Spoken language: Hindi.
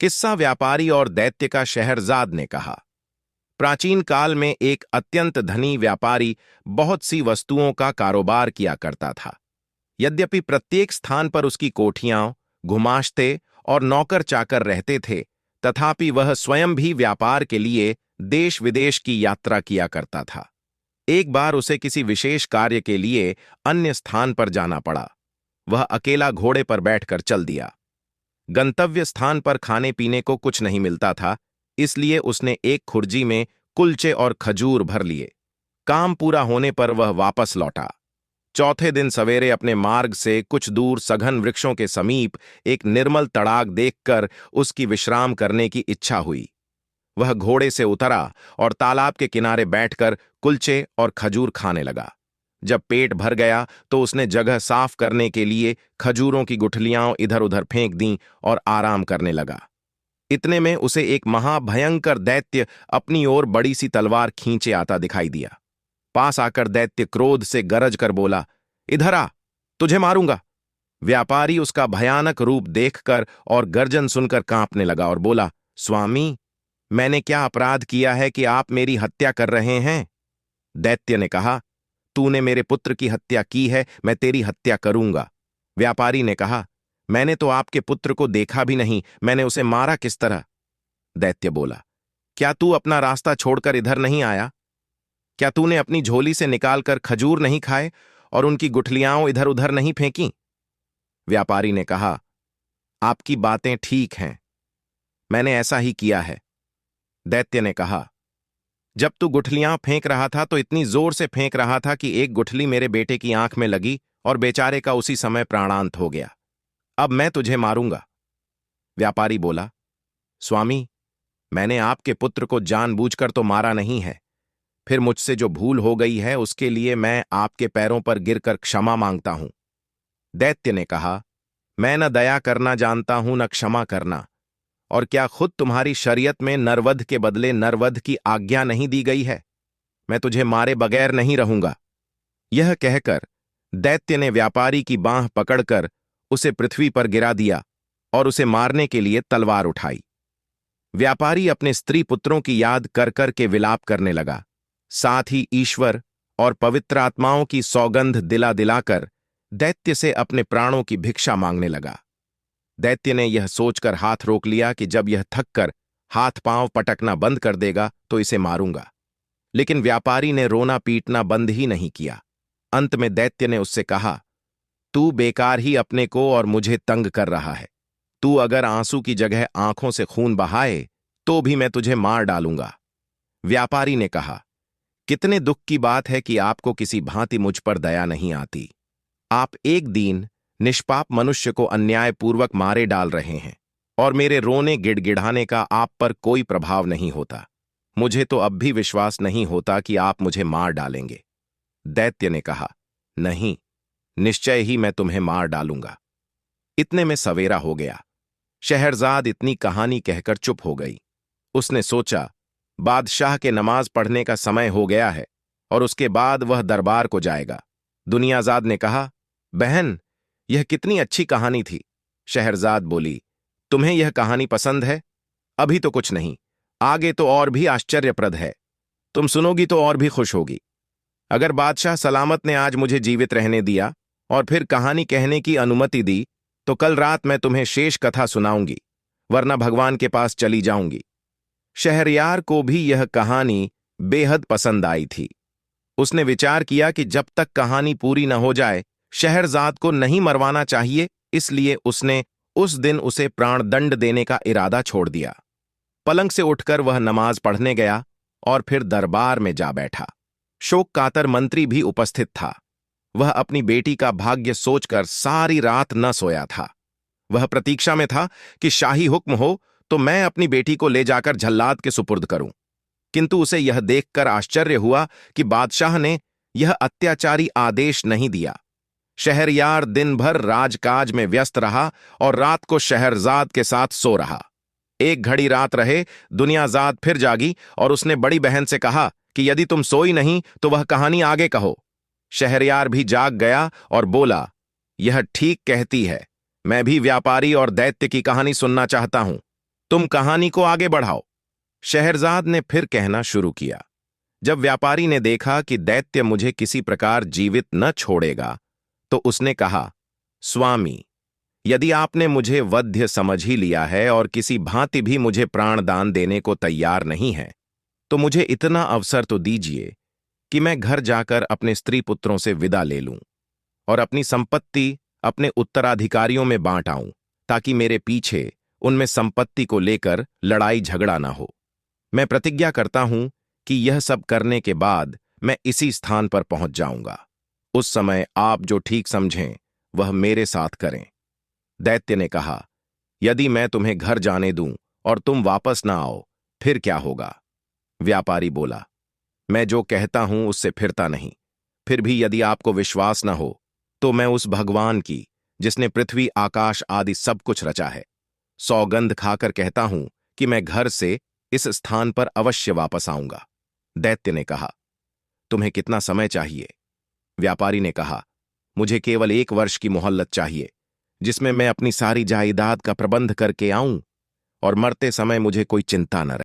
किस्सा व्यापारी और दैत्य का। शहरजाद ने कहा, प्राचीन काल में एक अत्यंत धनी व्यापारी बहुत सी वस्तुओं का कारोबार किया करता था। यद्यपि प्रत्येक स्थान पर उसकी कोठियां, गुमाश्ते और नौकर चाकर रहते थे, तथापि वह स्वयं भी व्यापार के लिए देश विदेश की यात्रा किया करता था। एक बार उसे किसी विशेष कार्य के लिए अन्य स्थान पर जाना पड़ा। वह अकेला घोड़े पर बैठकर चल दिया। गंतव्य स्थान पर खाने पीने को कुछ नहीं मिलता था, इसलिए उसने एक खुर्जी में कुलचे और खजूर भर लिए। काम पूरा होने पर वह वापस लौटा। चौथे दिन सवेरे अपने मार्ग से कुछ दूर सघन वृक्षों के समीप एक निर्मल तड़ाग देखकर उसकी विश्राम करने की इच्छा हुई। वह घोड़े से उतरा और तालाब के किनारे बैठकर कुलचे और खजूर खाने लगा। जब पेट भर गया तो उसने जगह साफ करने के लिए खजूरों की गुठलियां इधर उधर फेंक दीं और आराम करने लगा। इतने में उसे एक महाभयंकर दैत्य अपनी ओर बड़ी सी तलवार खींचे आता दिखाई दिया। पास आकर दैत्य क्रोध से गरज कर बोला, इधर आ, तुझे मारूंगा। व्यापारी उसका भयानक रूप देखकर और गर्जन सुनकर कांपने लगा और बोला, स्वामी, मैंने क्या अपराध किया है कि आप मेरी हत्या कर रहे हैं? दैत्य ने कहा, तूने मेरे पुत्र की हत्या की है, मैं तेरी हत्या करूंगा। व्यापारी ने कहा, मैंने तो आपके पुत्र को देखा भी नहीं, मैंने उसे मारा किस तरह? दैत्य बोला, क्या तू अपना रास्ता छोड़कर इधर नहीं आया? क्या तूने अपनी झोली से निकालकर खजूर नहीं खाए और उनकी गुठलियां इधर उधर नहीं फेंकी? व्यापारी ने कहा, आपकी बातें ठीक हैं, मैंने ऐसा ही किया है। दैत्य ने कहा, जब तू गुठलियां फेंक रहा था तो इतनी जोर से फेंक रहा था कि एक गुठली मेरे बेटे की आंख में लगी और बेचारे का उसी समय प्राणांत हो गया। अब मैं तुझे मारूंगा। व्यापारी बोला, स्वामी, मैंने आपके पुत्र को जानबूझकर तो मारा नहीं है। फिर मुझसे जो भूल हो गई है उसके लिए मैं आपके पैरों पर गिरकर क्षमा मांगता हूं। दैत्य ने कहा, मैं न दया करना जानता हूं न क्षमा करना, और क्या खुद तुम्हारी शरीयत में नरवध के बदले नरवध की आज्ञा नहीं दी गई है? मैं तुझे मारे बगैर नहीं रहूंगा। यह कहकर दैत्य ने व्यापारी की बांह पकड़कर उसे पृथ्वी पर गिरा दिया और उसे मारने के लिए तलवार उठाई। व्यापारी अपने स्त्री पुत्रों की याद कर कर के विलाप करने लगा, साथ ही ईश्वर और पवित्र आत्माओं की सौगंध दिला दिलाकर दैत्य से अपने प्राणों की भिक्षा मांगने लगा। दैत्य ने यह सोचकर हाथ रोक लिया कि जब यह थककर हाथ पांव पटकना बंद कर देगा तो इसे मारूंगा। लेकिन व्यापारी ने रोना पीटना बंद ही नहीं किया। अंत में दैत्य ने उससे कहा, तू बेकार ही अपने को और मुझे तंग कर रहा है। तू अगर आंसू की जगह आंखों से खून बहाए तो भी मैं तुझे मार डालूंगा। व्यापारी ने कहा, कितने दुख की बात है कि आपको किसी भांति मुझ पर दया नहीं आती। आप एक दीन निष्पाप मनुष्य को अन्यायपूर्वक मारे डाल रहे हैं और मेरे रोने गिड़गिड़ाने का आप पर कोई प्रभाव नहीं होता। मुझे तो अब भी विश्वास नहीं होता कि आप मुझे मार डालेंगे। दैत्य ने कहा, नहीं, निश्चय ही मैं तुम्हें मार डालूंगा। इतने में सवेरा हो गया। शहरजाद इतनी कहानी कहकर चुप हो गई। उसने सोचा, बादशाह के नमाज पढ़ने का समय हो गया है और उसके बाद वह दरबार को जाएगा। दुनियाजाद ने कहा, बहन, यह कितनी अच्छी कहानी थी। शहरजाद बोली, तुम्हें यह कहानी पसंद है? अभी तो कुछ नहीं, आगे तो और भी आश्चर्यप्रद है। तुम सुनोगी तो और भी खुश होगी। अगर बादशाह सलामत ने आज मुझे जीवित रहने दिया और फिर कहानी कहने की अनुमति दी तो कल रात मैं तुम्हें शेष कथा सुनाऊंगी, वरना भगवान के पास चली जाऊंगी। शहरयार को भी यह कहानी बेहद पसंद आई थी। उसने विचार किया कि जब तक कहानी पूरी न हो जाए शहरजाद को नहीं मरवाना चाहिए, इसलिए उसने उस दिन उसे प्राणदंड देने का इरादा छोड़ दिया। पलंग से उठकर वह नमाज पढ़ने गया और फिर दरबार में जा बैठा। शोक कातर मंत्री भी उपस्थित था। वह अपनी बेटी का भाग्य सोचकर सारी रात न सोया था। वह प्रतीक्षा में था कि शाही हुक्म हो तो मैं अपनी बेटी को ले जाकर झल्लाद के सुपुर्द करूं। किंतु उसे यह देखकर आश्चर्य हुआ कि बादशाह ने यह अत्याचारी आदेश नहीं दिया। शहरयार दिन भर राजकाज में व्यस्त रहा और रात को शहरजाद के साथ सो रहा। एक घड़ी रात रहे, दुनियाजाद फिर जागी और उसने बड़ी बहन से कहा कि यदि तुम सोई नहीं तो वह कहानी आगे कहो। शहरयार भी जाग गया और बोला, यह ठीक कहती है, मैं भी व्यापारी और दैत्य की कहानी सुनना चाहता हूं। तुम कहानी को आगे बढ़ाओ। शहरजाद ने फिर कहना शुरू किया। जब व्यापारी ने देखा कि दैत्य मुझे किसी प्रकार जीवित न छोड़ेगा, तो उसने कहा, स्वामी, यदि आपने मुझे वध्य समझ ही लिया है और किसी भांति भी मुझे प्राणदान देने को तैयार नहीं है, तो मुझे इतना अवसर तो दीजिए कि मैं घर जाकर अपने स्त्री पुत्रों से विदा ले लूं और अपनी संपत्ति अपने उत्तराधिकारियों में बांट आऊं, ताकि मेरे पीछे उनमें संपत्ति को लेकर लड़ाई झगड़ा ना हो। मैं प्रतिज्ञा करता हूं कि यह सब करने के बाद मैं इसी स्थान पर पहुंच जाऊंगा। उस समय आप जो ठीक समझें वह मेरे साथ करें। दैत्य ने कहा, यदि मैं तुम्हें घर जाने दूं और तुम वापस ना आओ, फिर क्या होगा? व्यापारी बोला, मैं जो कहता हूं उससे फिरता नहीं। फिर भी यदि आपको विश्वास न हो, तो मैं उस भगवान की, जिसने पृथ्वी आकाश आदि सब कुछ रचा है, सौगंध खाकर कहता हूं कि मैं घर से इस स्थान पर अवश्य वापस आऊंगा। दैत्य ने कहा, तुम्हें कितना समय चाहिए? व्यापारी ने कहा, मुझे केवल 1 वर्ष की मोहल्लत चाहिए, जिसमें मैं अपनी सारी जायदाद का प्रबंध करके आऊं और मरते समय मुझे कोई चिंता न रहे।